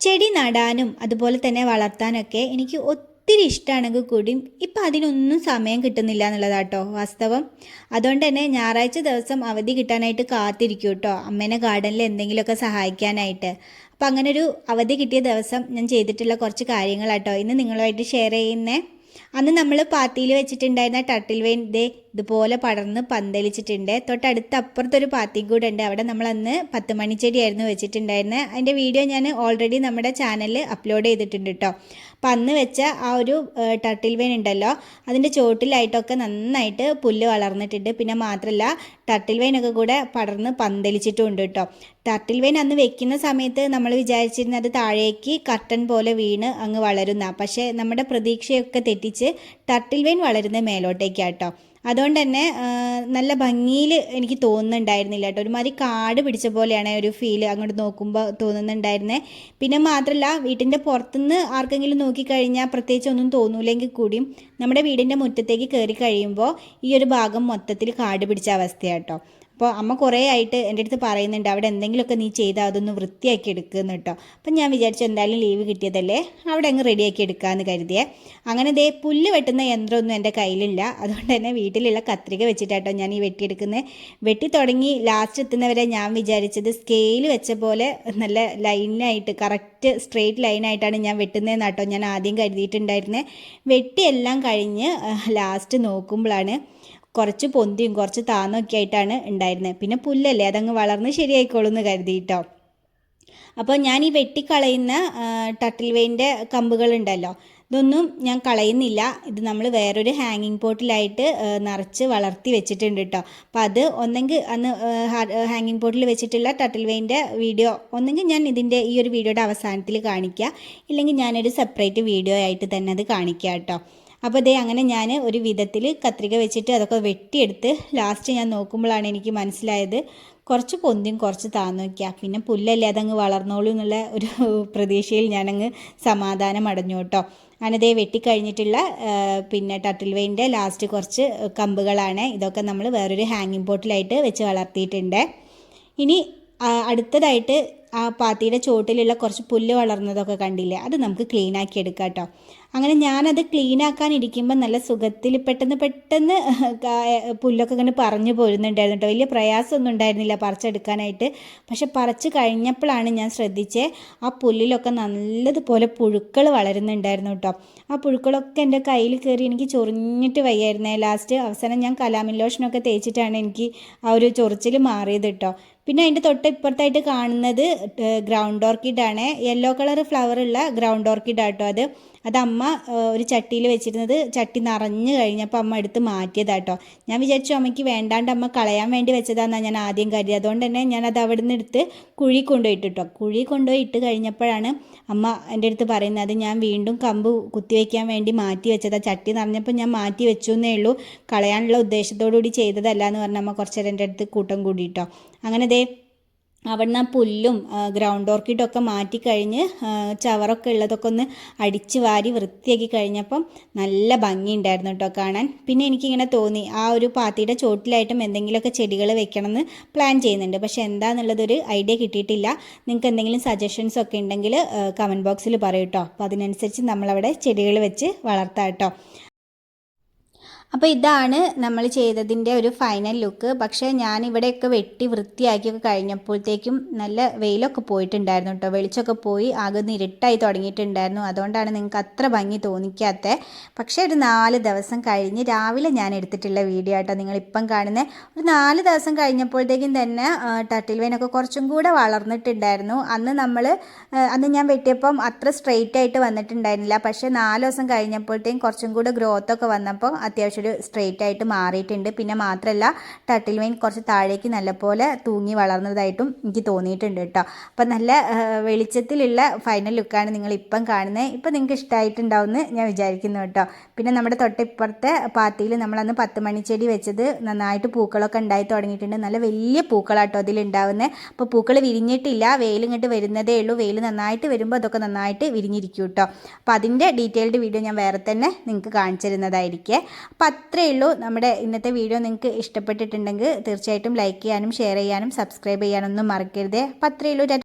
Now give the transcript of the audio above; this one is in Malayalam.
ചെടി നടാനും അതുപോലെ തന്നെ വളർത്താനൊക്കെ എനിക്ക് ഒത്തിരി ഇഷ്ടമാണെങ്കിൽ കൂടിയും ഇപ്പം അതിനൊന്നും സമയം കിട്ടുന്നില്ല എന്നുള്ളതാട്ടോ വാസ്തവം. അതുകൊണ്ട് തന്നെ ഞായറാഴ്ച ദിവസം അവധി കിട്ടാനായിട്ട് കാത്തിരിക്കും കേട്ടോ, അമ്മേനെ ഗാർഡനിൽ എന്തെങ്കിലുമൊക്കെ സഹായിക്കാനായിട്ട്. അപ്പം അങ്ങനെ ഒരു അവധി കിട്ടിയ ദിവസം ഞാൻ ചെയ്തിട്ടുള്ള കുറച്ച് കാര്യങ്ങളാട്ടോ ഇന്ന് നിങ്ങളുമായിട്ട് ഷെയർ ചെയ്യുന്നേ. അന്ന് നമ്മൾ പാത്തിയിൽ വെച്ചിട്ടുണ്ടായിരുന്ന ടർട്ടിൽ വെയിൻ ഇതുപോലെ പടർന്ന് പന്തലിച്ചിട്ടുണ്ട്. തൊട്ടടുത്ത് അപ്പുറത്തൊരു പാത്തിയും കൂടെ ഉണ്ട്, അവിടെ നമ്മൾ അന്ന് 10 മണിച്ചെടിയായിരുന്നു വെച്ചിട്ടുണ്ടായിരുന്നത്. അതിൻ്റെ വീഡിയോ ഞാൻ ഓൾറെഡി നമ്മുടെ ചാനലിൽ അപ്ലോഡ് ചെയ്തിട്ടുണ്ട് കേട്ടോ. അപ്പം അന്ന് വെച്ച ആ ഒരു ടർട്ടിൽ വെയിൻ ഉണ്ടല്ലോ, അതിൻ്റെ ചോട്ടിലായിട്ടൊക്കെ നന്നായിട്ട് പുല്ല് വളർന്നിട്ടുണ്ട്. പിന്നെ മാത്രമല്ല ടർട്ടിൽ വെയിനൊക്കെ കൂടെ പടർന്ന് പന്തലിച്ചിട്ടുമുണ്ട് കേട്ടോ. ടർട്ടിൽ വെയിൻ അന്ന് വെക്കുന്ന സമയത്ത് നമ്മൾ വിചാരിച്ചിരുന്നത് താഴേക്ക് കർട്ടൻ പോലെ വീണ് അങ്ങ് വളരുന്ന, പക്ഷേ നമ്മുടെ പ്രതീക്ഷയൊക്കെ തെറ്റിച്ച് ടർട്ടിൽ വെയിൻ വളരുന്ന മേലോട്ടേക്കാട്ടോ. അതുകൊണ്ട് തന്നെ നല്ല ഭംഗിയിൽ എനിക്ക് തോന്നുന്നുണ്ടായിരുന്നില്ല കേട്ടോ. ഒരുമാതിരി കാട് പിടിച്ച പോലെയാണ് ഒരു ഫീൽ അങ്ങോട്ട് നോക്കുമ്പോൾ തോന്നുന്നുണ്ടായിരുന്നത്. പിന്നെ മാത്രമല്ല വീട്ടിൻ്റെ പുറത്തുനിന്ന് ആർക്കെങ്കിലും നോക്കിക്കഴിഞ്ഞാൽ പ്രത്യേകിച്ച് ഒന്നും തോന്നൂലെങ്കിൽ കൂടിയും നമ്മുടെ വീടിൻ്റെ മുറ്റത്തേക്ക് കയറി കഴിയുമ്പോൾ ഈ ഒരു ഭാഗം മൊത്തത്തിൽ കാട് പിടിച്ച അവസ്ഥയാട്ടോ. അപ്പോൾ അമ്മ കുറേ ആയിട്ട് എൻ്റെ അടുത്ത് പറയുന്നുണ്ട് അവിടെ എന്തെങ്കിലുമൊക്കെ നീ ചെയ്താൽ അതൊന്ന് വൃത്തിയാക്കി എടുക്കുന്നു കേട്ടോ. അപ്പം ഞാൻ വിചാരിച്ചു എന്തായാലും ലീവ് കിട്ടിയതല്ലേ അവിടെ അങ്ങ് റെഡിയാക്കി എടുക്കാമെന്ന് കരുതിയേ. അങ്ങനെ പുല്ല് വെട്ടുന്ന യന്ത്രമൊന്നും എൻ്റെ കയ്യിലില്ല, അതുകൊണ്ട് തന്നെ വീട്ടിലുള്ള കത്രിക വെച്ചിട്ടാട്ടോ ഞാൻ ഈ വെട്ടിയെടുക്കുന്നത്. വെട്ടി തുടങ്ങി ലാസ്റ്റ് എത്തുന്നവരെ ഞാൻ വിചാരിച്ചത് സ്കെയിൽ വെച്ച പോലെ നല്ല ലൈനായിട്ട് കറക്റ്റ് സ്ട്രെയിറ്റ് ലൈനായിട്ടാണ് ഞാൻ വെട്ടുന്നതെന്നാട്ടോ ഞാൻ ആദ്യം കരുതിയിട്ടുണ്ടായിരുന്നത്. വെട്ടിയെല്ലാം കഴിഞ്ഞ് ലാസ്റ്റ് നോക്കുമ്പോഴാണ് കുറച്ച് പൊന്തിയും കുറച്ച് താന്നൊക്കെ ആയിട്ടാണ് ഉണ്ടായിരുന്നത്. പിന്നെ പുല്ലല്ലേ അതങ്ങ് വളർന്ന് ശരിയായിക്കോളും എന്ന് കരുതിയിട്ടോ. അപ്പോൾ ഞാൻ ഈ വെട്ടിക്കളയുന്ന ടർട്ടിൽ വെയിൻ്റെ കമ്പുകളുണ്ടല്ലോ, ഇതൊന്നും ഞാൻ കളയുന്നില്ല. ഇത് നമ്മൾ വേറൊരു ഹാങ്ങിങ് പോട്ടിലായിട്ട് നിറച്ച് വളർത്തി വെച്ചിട്ടുണ്ട് കേട്ടോ. അപ്പോൾ അത് ഒന്നെങ്കിൽ അന്ന് ഹാങ്ങിങ് പോട്ടിൽ വെച്ചിട്ടുള്ള ടർട്ടിൽ വെയിൻ്റെ വീഡിയോ ഒന്നെങ്കിൽ ഞാൻ ഇതിൻ്റെ ഈ ഒരു വീഡിയോയുടെ അവസാനത്തിൽ കാണിക്കുക, ഇല്ലെങ്കിൽ ഞാനൊരു സെപ്പറേറ്റ് വീഡിയോ ആയിട്ട് തന്നെ അത് കാണിക്കുക കേട്ടോ. അപ്പോൾ അങ്ങനെ ഞാൻ ഒരു വിധത്തിൽ കത്രിക വെച്ചിട്ട് അതൊക്കെ വെട്ടിയെടുത്ത് ലാസ്റ്റ് ഞാൻ നോക്കുമ്പോഴാണ് എനിക്ക് മനസ്സിലായത് കുറച്ച് പൊന്തിയും കുറച്ച് താന്നു വയ്ക്കുക. പിന്നെ പുല്ലല്ലേ അതങ്ങ് വളർന്നോളൂ എന്നുള്ള ഒരു പ്രതീക്ഷയിൽ ഞാനങ്ങ് സമാധാനം അടഞ്ഞു കേട്ടോ. അങ്ങനെ വെട്ടിക്കഴിഞ്ഞിട്ടുള്ള പിന്നെ ടർട്ടിൽ വെയിൻ്റെ ലാസ്റ്റ് കുറച്ച് കമ്പുകളാണ്. ഇതൊക്കെ നമ്മൾ വേറൊരു ഹാങ്ങിങ് പോട്ടിലായിട്ട് വെച്ച് വളർത്തിയിട്ടുണ്ട്. ഇനി അടുത്തതായിട്ട് ആ പാത്തിയുടെ ചോട്ടിലുള്ള കുറച്ച് പുല്ല് വളർന്നതൊക്കെ കണ്ടില്ലേ, അത് നമുക്ക് ക്ലീൻ ആക്കി എടുക്കാം കേട്ടോ. അങ്ങനെ ഞാനത് ക്ലീൻ ആക്കാനിരിക്കുമ്പോൾ നല്ല സുഖത്തിൽ പെട്ടെന്ന് പുല്ലൊക്കെ ഇങ്ങനെ പറഞ്ഞു പോരുന്നുണ്ടായിരുന്നു കേട്ടോ. വലിയ പ്രയാസമൊന്നും ഉണ്ടായിരുന്നില്ല പറിച്ചെടുക്കാനായിട്ട്. പക്ഷെ പറിച്ച് കഴിഞ്ഞപ്പോഴാണ് ഞാൻ ശ്രദ്ധിച്ചേ ആ പുല്ലിലൊക്കെ നല്ലതുപോലെ പുഴുക്കൾ വളരുന്നുണ്ടായിരുന്നു കേട്ടോ. ആ പുഴുക്കളൊക്കെ എൻ്റെ കയ്യിൽ കയറി എനിക്ക് ചൊറിഞ്ഞിട്ട് വയ്യായിരുന്നേ. ലാസ്റ്റ് അവസാനം ഞാൻ കലാമിൻ ലോഷനൊക്കെ തേച്ചിട്ടാണ് എനിക്ക് ആ ഒരു ചൊറിച്ചിൽ മാറിയത് കേട്ടോ. പിന്നെ അതിൻ്റെ തൊട്ട് ഇപ്പുറത്തായിട്ട് കാണുന്നത് ഗ്രൗണ്ട് ഓർക്കിഡാണ്, യെല്ലോ കളർ ഫ്ലവറുള്ള ഗ്രൗണ്ട് ഓർക്കിഡാട്ടോ. അത് അമ്മ ഒരു ചട്ടിയിൽ വെച്ചിരുന്നത് ചട്ടി നിറഞ്ഞു കഴിഞ്ഞപ്പോൾ അമ്മ എടുത്ത് മാറ്റിയതാട്ടോ. ഞാൻ വിചാരിച്ചു അമ്മയ്ക്ക് വേണ്ടാണ്ട് അമ്മ കളയാൻ വേണ്ടി വെച്ചതാണെന്നാണ് ഞാൻ ആദ്യം കരുതി. അതുകൊണ്ട് തന്നെ ഞാനത് അവിടെ നിന്ന് എടുത്ത് കുഴി കൊണ്ടുപോയിട്ട് കേട്ടോ. കുഴി കൊണ്ടുപോയി ഇട്ട് കഴിഞ്ഞപ്പോഴാണ് അമ്മ എൻ്റെ അടുത്ത് പറയുന്നത് ഞാൻ വീണ്ടും കമ്പ് കുത്തിവെക്കാൻ വേണ്ടി മാറ്റി വെച്ചതാണ്, ചട്ടി നിറഞ്ഞപ്പോൾ ഞാൻ മാറ്റി വെച്ചു എന്നേ ഉള്ളൂ, കളയാനുള്ള ഉദ്ദേശത്തോടു കൂടി ചെയ്തതല്ല എന്ന് പറഞ്ഞ അമ്മ കുറച്ച് നേരം എൻ്റെ അടുത്ത് കൂട്ടം കൂടിയിട്ടോ. അങ്ങനെ അവിടുന്ന് ആ പുല്ലും ഗ്രൗണ്ട് ഓർക്കിഡൊക്കെ മാറ്റിക്കഴിഞ്ഞ് ചവറൊക്കെ ഉള്ളതൊക്കെ ഒന്ന് അടിച്ച് വാരി വൃത്തിയാക്കി കഴിഞ്ഞപ്പം നല്ല ഭംഗിയുണ്ടായിരുന്നു കേട്ടോ കാണാൻ. പിന്നെ എനിക്കിങ്ങനെ തോന്നി ആ ഒരു പാത്തിയുടെ ചോട്ടിലായിട്ടും എന്തെങ്കിലുമൊക്കെ ചെടികൾ വെക്കണമെന്ന് പ്ലാൻ ചെയ്യുന്നുണ്ട്. പക്ഷേ എന്താണെന്നുള്ളതൊരു ഐഡിയ കിട്ടിയിട്ടില്ല. നിങ്ങൾക്ക് എന്തെങ്കിലും സജഷൻസ് ഒക്കെ ഉണ്ടെങ്കിൽ കമൻറ്റ് ബോക്സിൽ പറയൂ കേട്ടോ. അപ്പോൾ അതിനനുസരിച്ച് നമ്മളവിടെ ചെടികൾ വെച്ച് വളർത്താം കേട്ടോ. അപ്പോൾ ഇതാണ് നമ്മൾ ചെയ്തതിൻ്റെ ഒരു ഫൈനൽ ലുക്ക്. പക്ഷേ ഞാൻ ഇവിടെയൊക്കെ വെട്ടി വൃത്തിയാക്കിയൊക്കെ കഴിഞ്ഞപ്പോഴത്തേക്കും നല്ല വെയിലൊക്കെ പോയിട്ടുണ്ടായിരുന്നു കേട്ടോ. വെളിച്ചമൊക്കെ പോയി ആകെ ഇരുട്ടായി തുടങ്ങിയിട്ടുണ്ടായിരുന്നു. അതുകൊണ്ടാണ് നിങ്ങൾക്ക് അത്ര ഭംഗി തോന്നിക്കാത്തത്. പക്ഷേ ഒരു 4 ദിവസം കഴിഞ്ഞ് രാവിലെ ഞാൻ എടുത്തിട്ടുള്ള വീഡിയോ ആട്ടോ നിങ്ങളിപ്പം കാണുന്നത്. ഒരു 4 ദിവസം കഴിഞ്ഞപ്പോഴത്തേക്കും തന്നെ ടർട്ടിൽ വെയിനൊക്കെ കുറച്ചും കൂടെ വളർന്നിട്ടുണ്ടായിരുന്നു. അന്ന് ഞാൻ വെട്ടിയപ്പം അത്ര സ്ട്രെയിറ്റ് ആയിട്ട് വന്നിട്ടുണ്ടായിരുന്നില്ല. പക്ഷേ 4 ദിവസം കഴിഞ്ഞപ്പോഴത്തേക്കും കുറച്ചും കൂടെ ഗ്രോത്തൊക്കെ വന്നപ്പോൾ അത്യാവശ്യം ഒരു സ്ട്രെയിറ്റ് ആയിട്ട് മാറിയിട്ടുണ്ട്. പിന്നെ മാത്രമല്ല ടർട്ടിൽ വെയിൻ കുറച്ച് താഴേക്ക് നല്ലപോലെ തൂങ്ങി വളർന്നതായിട്ടും എനിക്ക് തോന്നിയിട്ടുണ്ട് കേട്ടോ. അപ്പം നല്ല വെളിച്ചത്തിലുള്ള ഫൈനൽ ലുക്കാണ് നിങ്ങളിപ്പം കാണുന്നത്. ഇപ്പം നിങ്ങൾക്ക് ഇഷ്ടമായിട്ടുണ്ടാവുമെന്ന് ഞാൻ വിചാരിക്കുന്നു കേട്ടോ. പിന്നെ നമ്മുടെ തൊട്ടിപ്പുറത്തെ പാത്തിയിൽ നമ്മളന്ന് 10 മണിച്ചെടി വെച്ചത് നന്നായിട്ട് പൂക്കളൊക്കെ ഉണ്ടായി തുടങ്ങിയിട്ടുണ്ട്. നല്ല വലിയ പൂക്കളാട്ടോ അതിലുണ്ടാവുന്നത്. അപ്പോൾ പൂക്കൾ വിരിഞ്ഞിട്ടില്ല, വെയിൽ ഇങ്ങോട്ട് വരുന്നതേ ഉള്ളൂ. വെയിൽ നന്നായിട്ട് വരുമ്പോൾ അതൊക്കെ നന്നായിട്ട് വിരിഞ്ഞിരിക്കും കേട്ടോ. അപ്പോൾ അതിൻ്റെ ഡീറ്റെയിൽഡ് വീഡിയോ ഞാൻ വേറെ തന്നെ നിങ്ങൾക്ക് കാണിച്ചു തരുന്നതായിരിക്കും. അപ്പോൾ അത്രയേ ഉള്ളൂ. നമ്മുടെ ഇന്നത്തെ വീഡിയോ നിങ്ങൾക്ക് ഇഷ്ടപ്പെട്ടിട്ടുണ്ടെങ്കിൽ തീർച്ചയായിട്ടും ലൈക്ക് ചെയ്യാനും ഷെയർ ചെയ്യാനും സബ്സ്ക്രൈബ് ചെയ്യാനൊന്നും മറക്കരുത്. അപ്പോൾ അത്രയേ ഉള്ളൂ.